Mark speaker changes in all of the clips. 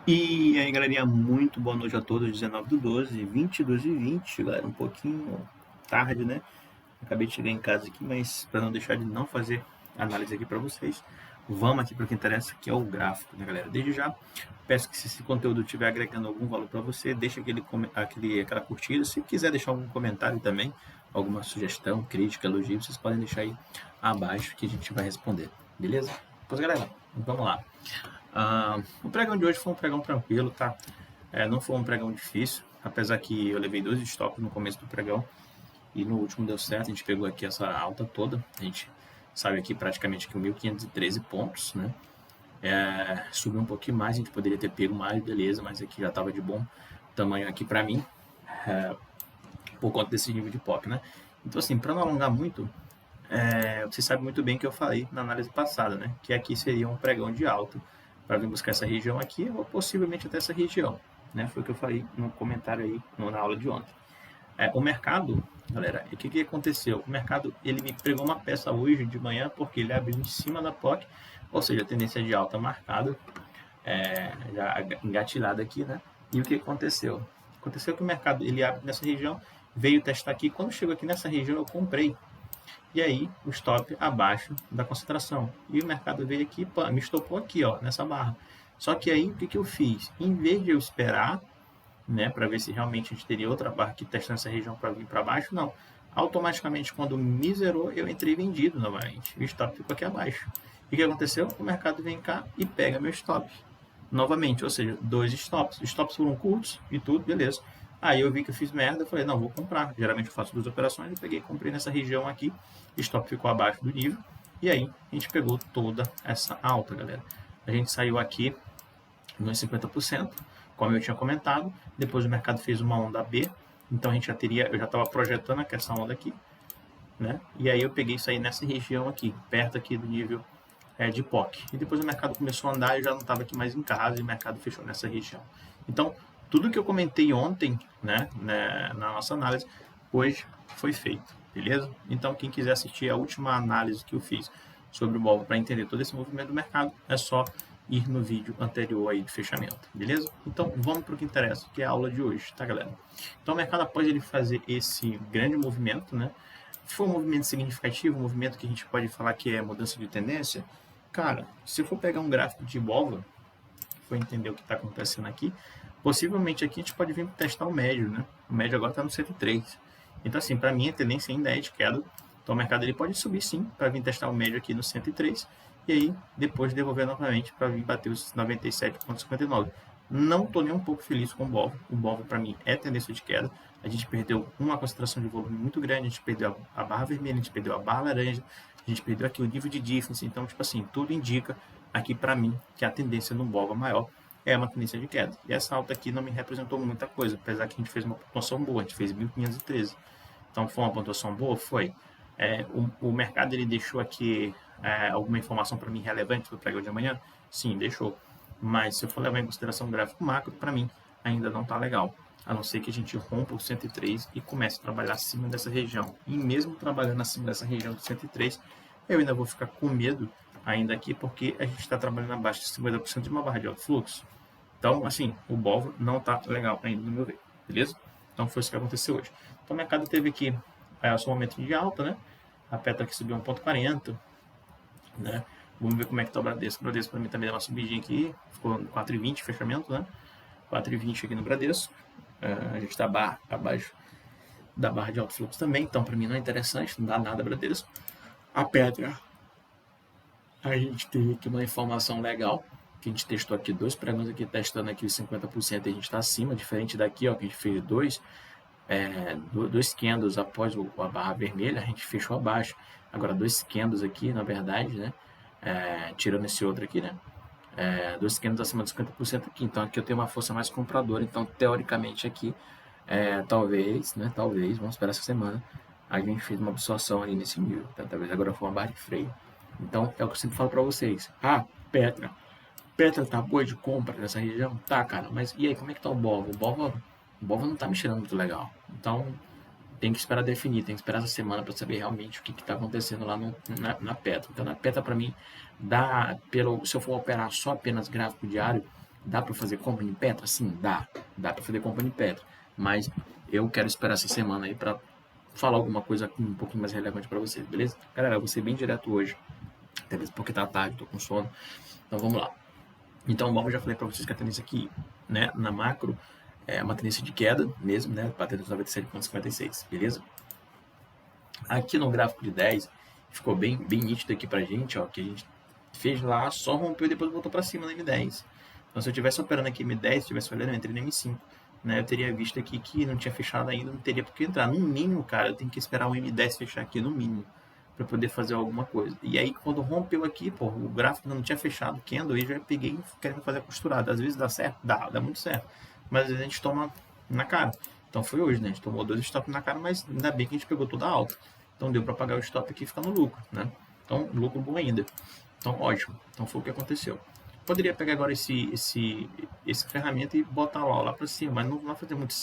Speaker 1: E aí, galerinha, muito boa noite a todos. 19/12, 22h20, galera, um pouquinho tarde, né? Acabei de chegar em casa aqui, mas para não deixar de não fazer análise aqui para vocês, vamos aqui para o que interessa, que é o gráfico, né, galera? Desde já, peço que se esse conteúdo estiver agregando algum valor para você, deixa aquela curtida. Se quiser deixar algum comentário também, alguma sugestão, crítica, elogio, vocês podem deixar aí abaixo que a gente vai responder, beleza? Pois, galera, vamos lá. O pregão de hoje foi um pregão tranquilo, tá? Não foi um pregão difícil, apesar que eu levei 2 stops no começo do pregão e no último deu certo. A gente pegou aqui essa alta toda, a gente sabe aqui praticamente que 1.513 pontos, né? Subiu um pouquinho mais, a gente poderia ter pego mais, beleza, mas aqui já estava de bom tamanho aqui para mim, por conta desse nível de POC, né? Então, assim, para não alongar muito, você sabe muito bem que eu falei na análise passada, né? Que aqui seria um pregão de alta para vir buscar essa região aqui ou possivelmente até essa região, né? Foi o que eu falei no comentário aí na aula de ontem. O mercado, galera, o que aconteceu? O mercado ele me pregou uma peça hoje de manhã porque ele abriu em cima da POC, ou seja, a tendência de alta marcada, já engatilhada aqui, né? E o que aconteceu? Aconteceu que o mercado ele abre nessa região, veio testar aqui. Quando chegou aqui nessa região, eu comprei. E aí, o stop abaixo da concentração. E o mercado veio aqui, pá, me estopou aqui, ó, nessa barra. Só que aí, o que eu fiz? Em vez de eu esperar, né, para ver se realmente a gente teria outra barra aqui testando essa região para vir para baixo, não. Automaticamente, quando me zerou, eu entrei vendido novamente. O stop ficou aqui abaixo. E o que aconteceu? O mercado vem cá e pega meu stop novamente, ou seja, 2 stops. Os stops foram curtos e tudo, beleza. Aí eu vi que eu fiz merda, eu falei, não, vou comprar. Geralmente eu faço 2 operações, eu peguei e comprei nessa região aqui, stop ficou abaixo do nível, e aí a gente pegou toda essa alta, galera. A gente saiu aqui nos 50%, como eu tinha comentado, depois o mercado fez uma onda B, então a gente eu já estava projetando essa onda aqui, né? E aí eu peguei isso aí nessa região aqui, perto aqui do nível de POC. E depois o mercado começou a andar e eu já não estava aqui mais em casa e o mercado fechou nessa região. Então, tudo que eu comentei ontem, né, na nossa análise, hoje foi feito, beleza? Então, quem quiser assistir a última análise que eu fiz sobre o BOVA para entender todo esse movimento do mercado, é só ir no vídeo anterior aí de fechamento, beleza? Então, vamos para o que interessa, que é a aula de hoje, tá, galera? Então, o mercado, após ele fazer esse grande movimento, né, foi um movimento significativo, um movimento que a gente pode falar que é mudança de tendência. Cara, se eu for pegar um gráfico de BOVA, for entender o que está acontecendo aqui, possivelmente aqui a gente pode vir testar o médio, né? O médio agora está no 103. Então, assim, para mim a tendência ainda é de queda. Então, o mercado ele pode subir sim, para vir testar o médio aqui no 103. E aí, depois devolver novamente para vir bater os 97,59. Não estou nem um pouco feliz com o BOVA. O BOVA, para mim, é tendência de queda. A gente perdeu uma concentração de volume muito grande, a gente perdeu a barra vermelha, a gente perdeu a barra laranja, a gente perdeu aqui o nível de difference. Então, tipo assim, tudo indica aqui para mim que a tendência no BOVA maior é uma tendência de queda. E essa alta aqui não me representou muita coisa, apesar que a gente fez uma pontuação boa, a gente fez 1.513. Então, foi uma pontuação boa? Foi. O mercado ele deixou aqui alguma informação para mim relevante para o pregão de amanhã? Sim, deixou. Mas se eu for levar em consideração o gráfico macro, para mim ainda não está legal. A não ser que a gente rompa o 103 e comece a trabalhar acima dessa região. E mesmo trabalhando acima dessa região do 103, eu ainda vou ficar com medo ainda aqui, porque a gente está trabalhando abaixo de 50% de uma barra de alto fluxo. Então, assim, o BOVA não está legal ainda no meu ver, beleza? Então, foi isso que aconteceu hoje. Então, o mercado teve aqui o seu momento de alta, né? A Petro aqui subiu 1,40, né? Vamos ver como é que está o Bradesco. O Bradesco para mim também deu uma subidinha aqui, ficou 4,20 fechamento, né? 4,20 aqui no Bradesco. A gente está abaixo da barra de alto fluxo também, então para mim não é interessante, não dá nada Bradesco. A Petra, a gente teve aqui uma informação legal, que a gente testou aqui 2 pregões aqui, testando aqui os 50% e a gente está acima, diferente daqui, ó, que a gente fez dois candles após a barra vermelha, a gente fechou abaixo. Agora 2 candles aqui, na verdade, né, tirando esse outro aqui, né, 2 candles acima de 50% aqui, então aqui eu tenho uma força mais compradora, então teoricamente aqui, talvez, vamos esperar essa semana, a gente fez uma absorção ali nesse nível, tá? Talvez agora for uma barra de freio. Então, é o que eu sempre falo para vocês. Petra tá boa de compra nessa região? Tá, cara, mas e aí, como é que tá o BOVA? O BOVA não tá me cheirando muito legal. Então, tem que esperar definir, tem que esperar essa semana para saber realmente o que tá acontecendo lá na Petra. Então, na Petra, para mim, se eu for operar só apenas gráfico diário, Dá para fazer compra em Petra? Sim, dá. Dá para fazer compra em Petra. Mas eu quero esperar essa semana aí para falar alguma coisa um pouquinho mais relevante para vocês, beleza? Galera, eu vou ser bem direto hoje, até mesmo porque tá tarde, tô com sono. Então vamos lá. Então, como eu já falei para vocês que a tendência aqui, né, na macro, é uma tendência de queda mesmo, né, batendo os 97,56, beleza? Aqui no gráfico de 10, ficou bem nítido aqui pra gente, ó, que a gente fez lá, só rompeu e depois voltou para cima no M10. Então, se eu estivesse operando aqui M10, se estivesse olhando, eu entrei no M5, né, eu teria visto aqui que não tinha fechado ainda, não teria por que entrar. No mínimo, cara, eu tenho que esperar o M10 fechar aqui, no mínimo, para poder fazer alguma coisa. E aí, quando rompeu aqui, pô, o gráfico não tinha fechado, candle, aí já peguei querendo fazer a costurada. Às vezes dá certo? Dá muito certo. Mas às vezes a gente toma na cara. Então foi hoje, né? A gente tomou 2 stops na cara, mas ainda bem que a gente pegou toda a alta. Então deu para pagar o stop aqui e ficar no lucro, né? Então, lucro bom ainda. Então, ótimo. Então foi o que aconteceu. Poderia pegar agora essa ferramenta e botar lá para cima, mas não vai fazer muito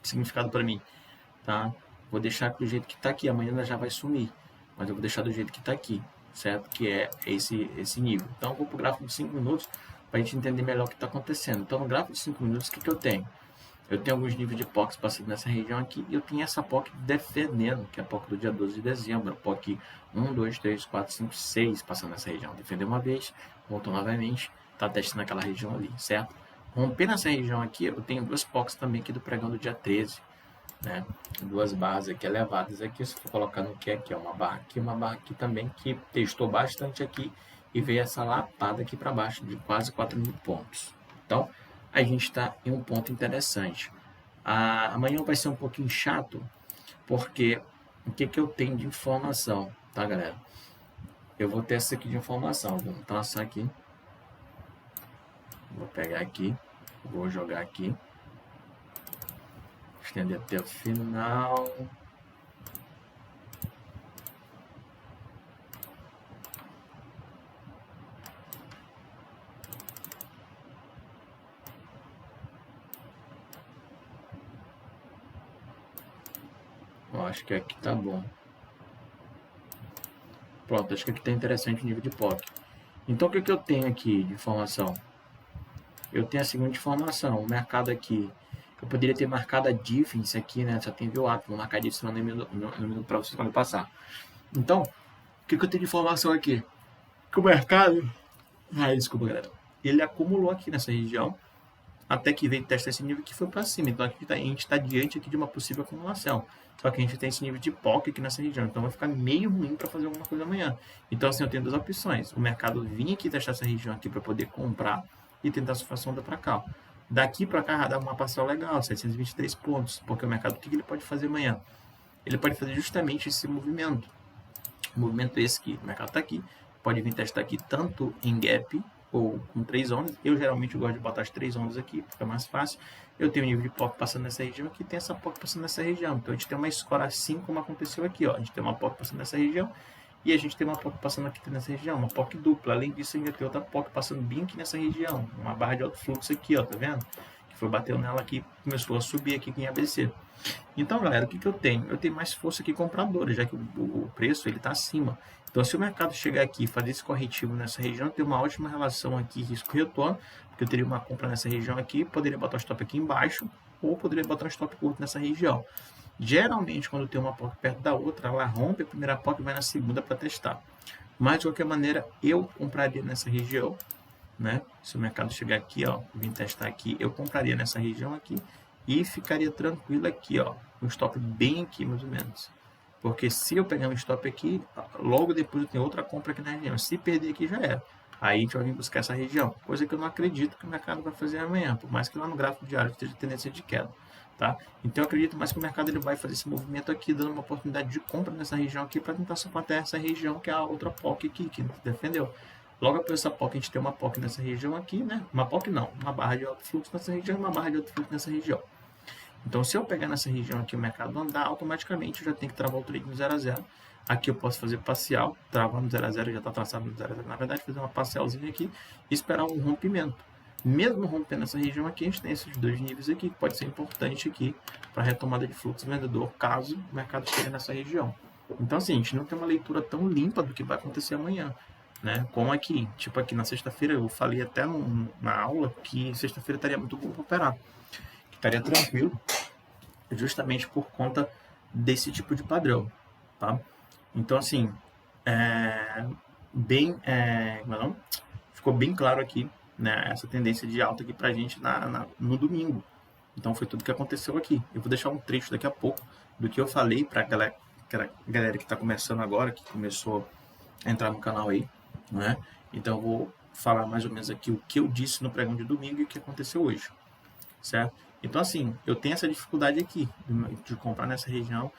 Speaker 1: significado para mim, tá? Vou deixar do jeito que está aqui, amanhã ela já vai sumir, mas eu vou deixar do jeito que está aqui, certo? Que é esse nível. Então eu vou para o gráfico de 5 minutos para a gente entender melhor o que está acontecendo. Então no gráfico de 5 minutos, o que eu tenho? Eu tenho alguns níveis de POCs passando nessa região aqui e eu tenho essa POC defendendo, que é a POC do dia 12 de dezembro, a POC 1, 2, 3, 4, 5, 6 passando nessa região. Defendeu uma vez, voltou novamente, está testando aquela região ali, certo? Romper nessa região aqui, eu tenho duas POCs também aqui do pregão do dia 13, né? Duas barras aqui elevadas aqui, se for colocar no que aqui, ó, uma barra aqui também, que testou bastante aqui e veio essa lapada aqui para baixo de quase 4.000 pontos. Então, a gente está em um ponto interessante. Amanhã vai ser um pouquinho chato, porque o que eu tenho de informação, tá, galera? Eu vou ter essa aqui de informação, vou traçar aqui, vou pegar aqui, vou jogar aqui, estender até o final. Eu acho que aqui tá bom. Pronto, acho que aqui tá interessante o nível de POC. Então, o que eu tenho aqui de informação? Eu tenho a seguinte informação, o mercado aqui, eu poderia ter marcado a difference aqui, né? Só tem VWAP, vou marcar a difference no minuto para vocês quando passar. Então, o que eu tenho de informação aqui? Que o mercado... desculpa, galera. Ele acumulou aqui nessa região, até que veio testar esse nível que foi para cima. Então, aqui a gente está diante aqui de uma possível acumulação. Só que a gente tem esse nível de POC aqui nessa região. Então, vai ficar meio ruim para fazer alguma coisa amanhã. Então, assim, eu tenho duas opções. O mercado vir aqui testar essa região aqui para poder comprar e tentar sua onda para cá. Daqui para cá, dá uma parcela legal, 723 pontos. Porque o mercado, o que ele pode fazer amanhã? Ele pode fazer justamente esse movimento. O movimento esse aqui, o mercado está aqui. Pode vir testar aqui tanto em gap ou com 3 ondas. Eu geralmente gosto de botar as 3 ondas aqui, fica mais fácil. Eu tenho um nível de POC passando nessa região aqui, tem essa POC passando nessa região. Então a gente tem uma escora assim como aconteceu aqui, ó. A gente tem uma POC passando nessa região e a gente tem uma POC passando aqui nessa região, uma POC dupla. Além disso, ainda tem outra POC passando bem aqui nessa região, uma barra de alto fluxo aqui, ó, tá vendo? Que foi bateu nela aqui, começou a subir aqui em ABC. Então, galera, o que eu tenho? Eu tenho mais força aqui compradora, já que o preço ele está acima. Então, se o mercado chegar aqui e fazer esse corretivo nessa região, tem uma ótima relação aqui risco-retorno, porque eu teria uma compra nessa região aqui, poderia botar o stop aqui embaixo, ou poderia botar um stop curto nessa região. Geralmente, quando tem uma POC perto da outra, ela rompe a primeira POC e vai na segunda para testar. Mas, de qualquer maneira, eu compraria nessa região, né? Se o mercado chegar aqui, ó, vim testar aqui, eu compraria nessa região aqui e ficaria tranquilo aqui, ó, um stop bem aqui, mais ou menos. Porque se eu pegar um stop aqui, logo depois eu tenho outra compra aqui na região. Se perder aqui, já era. Aí a gente vai vir buscar essa região. Coisa que eu não acredito que o mercado vai fazer amanhã, por mais que lá no gráfico diário esteja tendência de queda. Tá? Então eu acredito mais que o mercado ele vai fazer esse movimento aqui, dando uma oportunidade de compra nessa região aqui, para tentar suportar essa região que é a outra POC aqui, que defendeu. Logo após essa POC, a gente tem uma POC nessa região aqui, né? Uma POC não, uma barra de alto fluxo nessa região e uma barra de alto fluxo nessa região. Então, se eu pegar nessa região aqui o mercado andar, automaticamente eu já tenho que travar o trade no 0 a 0. Aqui eu posso fazer parcial, travar no 0 a 0, já está traçado no 0 a 0. Na verdade, fazer uma parcialzinha aqui e esperar um rompimento. Mesmo rompendo essa região aqui, a gente tem esses dois níveis aqui, que pode ser importante aqui para a retomada de fluxo vendedor, caso o mercado chegue nessa região. Então, assim, a gente não tem uma leitura tão limpa do que vai acontecer amanhã. né? Como aqui, tipo aqui na sexta-feira, eu falei até na aula que sexta-feira estaria muito bom para operar, que estaria tranquilo, justamente por conta desse tipo de padrão, tá? Então, assim, bem, como é o nome? Ficou bem claro aqui, né, essa tendência de alta aqui pra gente no domingo. Então foi tudo que aconteceu aqui. Eu vou deixar um trecho daqui a pouco do que eu falei para aquela galera que está começando agora, que começou a entrar no canal aí, né? Então eu vou falar mais ou menos aqui o que eu disse no pregão de domingo e o que aconteceu hoje, certo? Então assim, eu tenho essa dificuldade aqui de comprar nessa região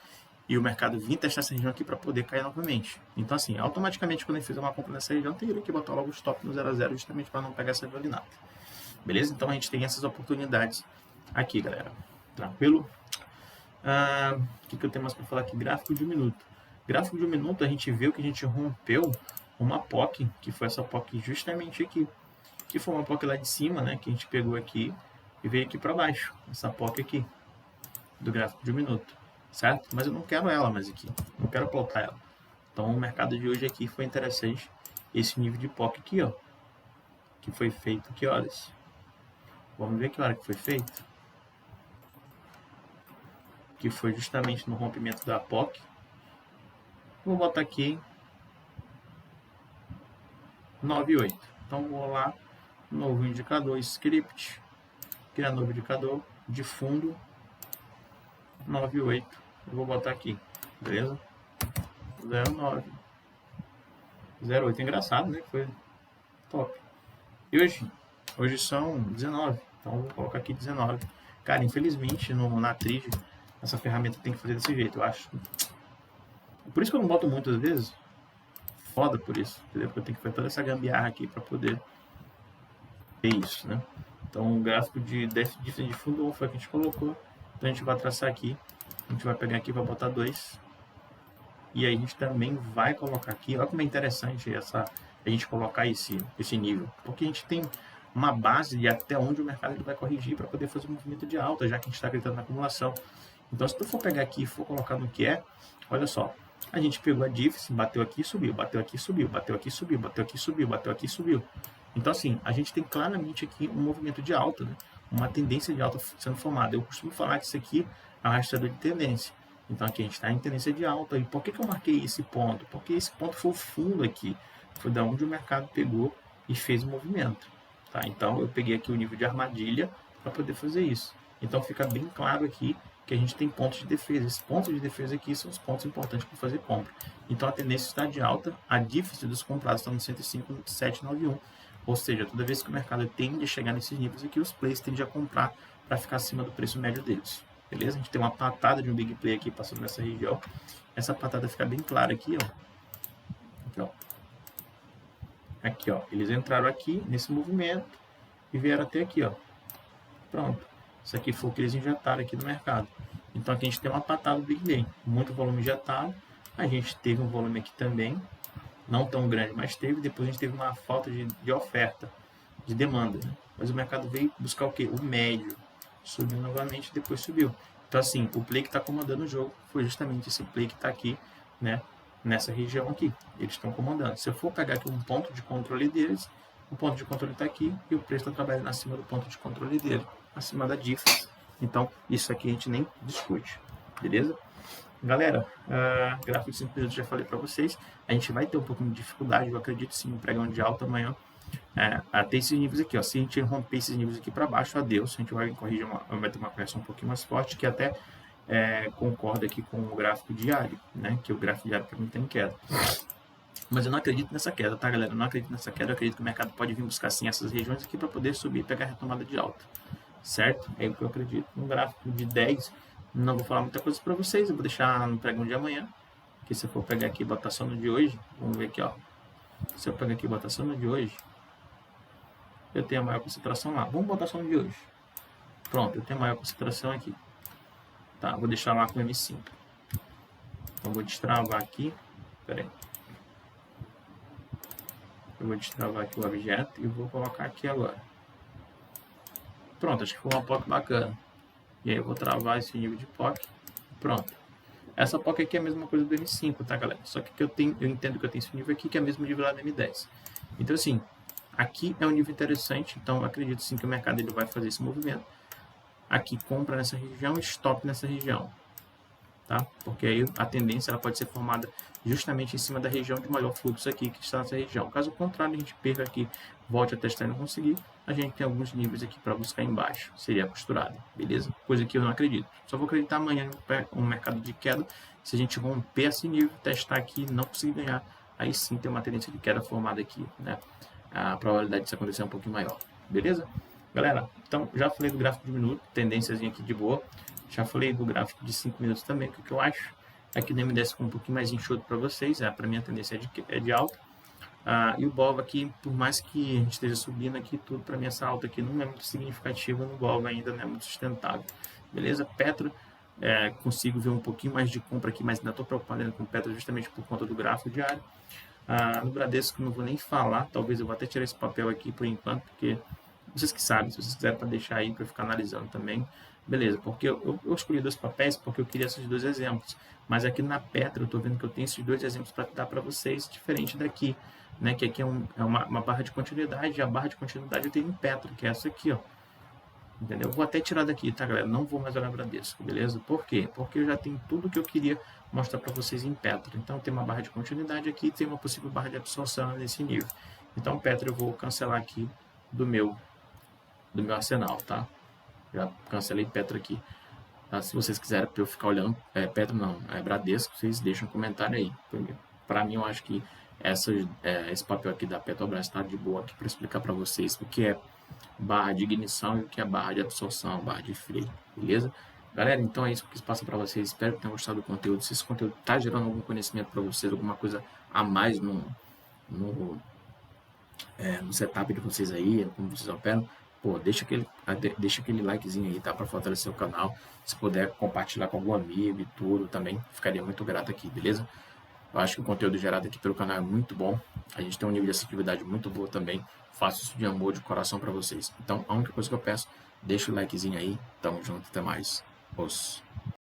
Speaker 1: e o mercado vir testar essa região aqui para poder cair novamente. Então assim, automaticamente quando eu fizer uma compra nessa região, eu teria que botar logo o stop no 0 a 0 justamente para não pegar essa violinata. Beleza? Então a gente tem essas oportunidades aqui, galera. Tranquilo? O que eu tenho mais para falar aqui? Gráfico de 1 minuto. Gráfico de 1 minuto, a gente viu que a gente rompeu uma POC, que foi essa POC justamente aqui. Que foi uma POC lá de cima, né? Que a gente pegou aqui e veio aqui para baixo. Essa POC aqui, do gráfico de 1 minuto. Certo? Mas eu não quero ela mais aqui. Não quero plotar ela. Então o mercado de hoje aqui foi interessante. Esse nível de POC aqui, ó. Que foi feito, que horas? Vamos ver que hora que foi feito. Que foi justamente no rompimento da POC. Vou botar aqui 9,8. Então vou lá, novo indicador script, criar novo indicador de fundo 9,8. Eu vou botar aqui, beleza? 0,9. 0,8 é engraçado, né? Foi top. E hoje são 19. Então vou colocar aqui 19. Cara, infelizmente na Trige essa ferramenta tem que fazer desse jeito, eu acho. Por isso que eu não boto muitas vezes. Foda por isso, entendeu? Porque eu tenho que fazer toda essa gambiarra aqui para poder ter isso, né? Então o gráfico de déficit de fundo foi o que a gente colocou. Então a gente vai traçar aqui. A gente vai pegar aqui e vai botar 2. E aí a gente também vai colocar aqui. Olha como é interessante a gente colocar esse nível. Porque a gente tem uma base de até onde o mercado ele vai corrigir para poder fazer um movimento de alta, já que a gente está acreditando na acumulação. Então se tu for pegar aqui e for colocar no que é, olha só. A gente pegou a DIFS, bateu aqui e subiu, bateu aqui e subiu, bateu aqui e subiu, bateu aqui e subiu, bateu aqui e subiu. Então, assim, a gente tem claramente aqui um movimento de alta, né? Uma tendência de alta sendo formada. Eu costumo falar que isso aqui é um arrastador de tendência. Então, aqui a gente está em tendência de alta. E por que eu marquei esse ponto? Porque esse ponto foi o fundo aqui. Foi da onde o mercado pegou e fez o movimento. Tá? Então, eu peguei aqui o nível de armadilha para poder fazer isso. Então, fica bem claro aqui que a gente tem pontos de defesa. Esses pontos de defesa aqui são os pontos importantes para fazer compra. Então, a tendência está de alta. A déficit dos comprados está no 105,791. Ou seja, toda vez que o mercado tende a chegar nesses níveis aqui, os players tendem a comprar para ficar acima do preço médio deles. Beleza? A gente tem uma patada de um big play aqui passando nessa região. Essa patada fica bem clara aqui, ó. Aqui, ó. Aqui, ó. Eles entraram aqui nesse movimento e vieram até aqui, ó. Pronto. Isso aqui foi o que eles injetaram aqui no mercado. Então aqui a gente tem uma patada do big play. Muito volume injetado. A gente teve um volume aqui também. Não tão grande, mas teve. Depois a gente teve uma falta de oferta, de demanda. Né? Mas o mercado veio buscar o quê? O médio. Subiu novamente, depois subiu. Então, assim, o play que está comandando o jogo foi justamente esse play que está aqui, né? Nessa região aqui. Eles estão comandando. Se eu for pegar aqui um ponto de controle deles, o ponto de controle está aqui e o preço está trabalhando acima do ponto de controle dele, acima da DIFAS. Então, isso aqui a gente nem discute. Beleza? Galera, gráfico de 5 minutos já falei para vocês. A gente vai ter um pouquinho de dificuldade, eu acredito sim, no pregão de alta amanhã. Até esses níveis aqui, ó. Se a gente romper esses níveis aqui para baixo, adeus. A gente vai corrigir, vai ter uma correção um pouquinho mais forte, que até concorda aqui com o gráfico diário, né? Que o gráfico diário para mim tem queda. Mas eu não acredito nessa queda, tá, galera? Eu não acredito nessa queda. Eu acredito que o mercado pode vir buscar sim essas regiões aqui para poder subir e pegar a retomada de alta, certo? É o que eu acredito. No gráfico de 10, não vou falar muita coisa para vocês. Eu vou deixar no pregão de amanhã. Que se eu for pegar aqui e botar só no de hoje, vamos ver aqui, ó. Se eu pegar aqui e botar só no de hoje, eu tenho a maior concentração lá. Vamos botar só no de hoje. Pronto, eu tenho a maior concentração aqui. Tá, vou deixar lá com M5. Então, vou destravar aqui. Pera aí. Eu vou destravar aqui o objeto e vou colocar aqui agora. Pronto, acho que foi uma POC bacana. E aí eu vou travar esse nível de POC. Pronto. Essa POC aqui é a mesma coisa do M5, tá, galera? Só que eu entendo que eu tenho esse nível aqui, que é o mesmo nível lá do M10. Então, assim, aqui é um nível interessante, então acredito sim que o mercado ele vai fazer esse movimento. Aqui compra nessa região e stop nessa região, tá? Porque aí a tendência ela pode ser formada justamente em cima da região de maior fluxo aqui, que está nessa região. Caso contrário, a gente perca aqui, volte a testar e não conseguir, a gente tem alguns níveis aqui para buscar embaixo, seria a costurada, beleza? Coisa que eu não acredito. Só vou acreditar amanhã no mercado de queda, se a gente romper esse nível, testar aqui e não conseguir ganhar, aí sim tem uma tendência de queda formada aqui, né? A probabilidade disso acontecer é um pouquinho maior, beleza? Galera, então já falei do gráfico de minuto, tendênciazinha aqui de boa. Já falei do gráfico de 5 minutos também, que o que eu acho aqui no M10 ficou um pouquinho mais enxuto para vocês, para mim a tendência é de alta. E o BOV aqui, por mais que a gente esteja subindo aqui, tudo para mim essa alta aqui não é muito significativa no BOV ainda, não é muito sustentável. Beleza? Petro, consigo ver um pouquinho mais de compra aqui, mas ainda estou preocupado ainda com o Petro justamente por conta do gráfico diário. No Bradesco não vou nem falar, talvez eu vou até tirar esse papel aqui por enquanto, porque vocês que sabem, se vocês quiserem para deixar aí para ficar analisando também, beleza, porque eu escolhi 2 papéis porque eu queria esses 2 exemplos, mas aqui na Petro eu estou vendo que eu tenho esses 2 exemplos para dar para vocês, diferente daqui, né, que aqui é uma barra de continuidade, e a barra de continuidade eu tenho em Petro, que é essa aqui, ó, entendeu? Vou até tirar daqui, tá, galera? Não vou mais olhar Bradesco, beleza? Por quê? Porque eu já tenho tudo que eu queria mostrar para vocês em Petro. Então, tem uma barra de continuidade aqui, tem uma possível barra de absorção nesse nível. Então, Petro eu vou cancelar aqui do meu arsenal, tá? Já cancelei Petro aqui. Tá? Se vocês quiserem para eu ficar olhando, Petro não, é Bradesco, vocês deixam um comentário aí. Para mim, eu acho que esse papel aqui da Petrobras está de boa aqui para explicar para vocês o que é barra de ignição e o que é barra de absorção, barra de freio, beleza? Galera, então é isso que eu quis passar para vocês. Espero que tenham gostado do conteúdo. Se esse conteúdo está gerando algum conhecimento para vocês, alguma coisa a mais no setup de vocês aí, como vocês operam, pô, deixa aquele likezinho aí, tá? Para fortalecer o canal. Se puder compartilhar com algum amigo e tudo também, ficaria muito grato aqui, beleza? Eu acho que o conteúdo gerado aqui pelo canal é muito bom. A gente tem um nível de assertividade muito boa também. Faço isso de amor, de coração para vocês. Então, a única coisa que eu peço, deixa o likezinho aí. Tamo junto, até mais. Os.